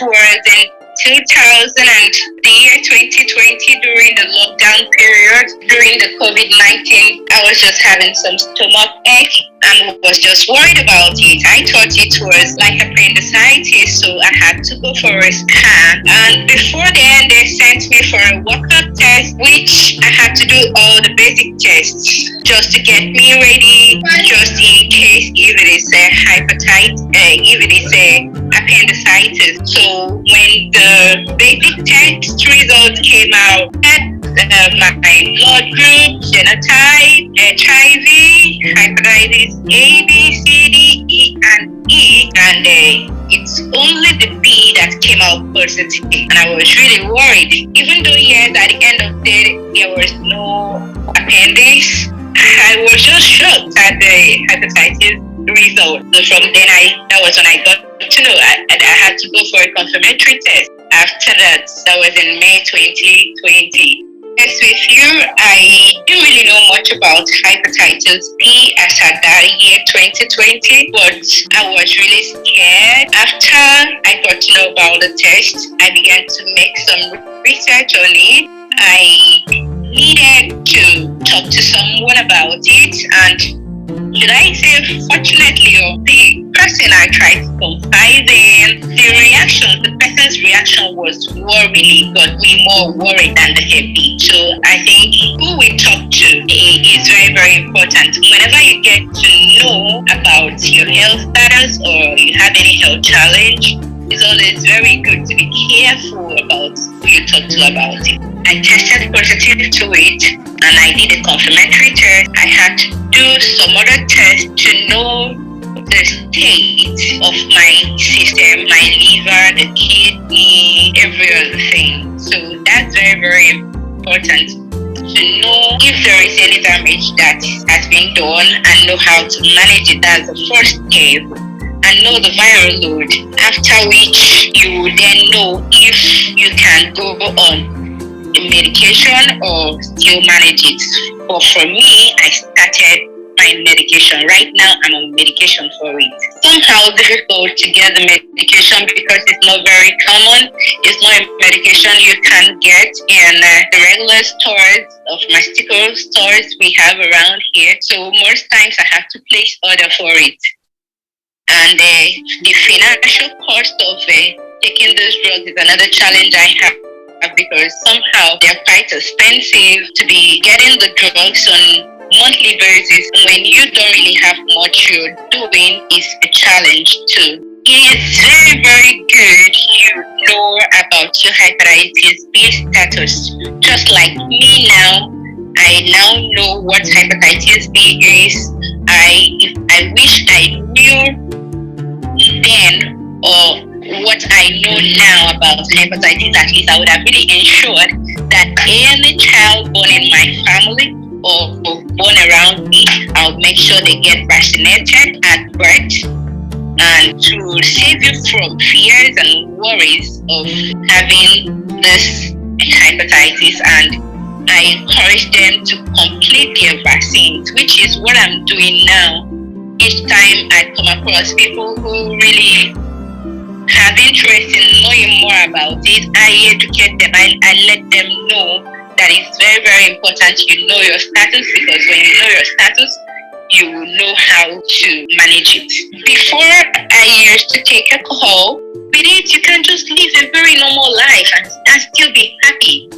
was in 2000 and the year 2020 during the lockdown period, during the COVID-19, I was just having some stomach ache and was just worried about it. I thought it was like appendicitis, so I had to go for a scan. And before then, they sent me for a workup test, which I had to do all the basic tests just to get me ready, just in case if it is a hepatitis, if it is a appendicitis. So when the basic test results came out, my blood group, genotype, HIV, hepatitis A, B, C, D, E, and E, and it's only the B that came out positive. And I was really worried. Even though, yes, at the end of the day, there was no appendix, I was just shocked at the hepatitis result. So from then, that was when I got to know I had to go for a confirmatory test. After that was in May 2020. Yes, with you, I didn't really know much about hepatitis B as at that year 2020, but I was really scared. After I got to know about the test, I began to make some research on it. I needed to talk to someone about it, and should I say, fortunately, the person I tried to confide in, the person's reaction was what really got me more worried than the heavy. So I think who we talk to is very, very important. Whenever you get to know about your health status or you have any health challenge, it's always very good to be careful about who you talk to about it. I tested positive to it, and I did a confirmatory test. I had to do some other tests to know the state of my system, my liver, the kidney, every other thing. So that's very, very important to know if there is any damage that has been done and know how to manage it. That's the first step. And know the viral load, after which you will then know if you can go on the medication or still manage it. But for me, I started my medication. Right now, I'm on medication for it. Somehow difficult to get the medication because it's not very common. It's not a medication you can get in the regular stores of pharmaceutical stores we have around here. So most times I have to place order for it. And the financial cost of taking those drugs is another challenge I have, because somehow they're quite expensive to be getting the drugs on monthly basis. When you don't really have much you're doing, is a challenge too. It's very, very good you know about your hepatitis B status. Just like me now, I now know what hepatitis B is. I wish I knew then, or what I know now about hepatitis, at least I would have really ensured that any child born in my family or born around me, I'll make sure they get vaccinated at birth, and to save you from fears and worries of having this hepatitis. And I encourage them to complete their vaccines, which is what I'm doing now. Each time I come across people who really have interest in knowing more about it, I educate them. I let them know that it's very, very important you know your status, because when you know your status, you will know how to manage it. Before, I used to take alcohol. With it, you can just live a very normal life and still be happy.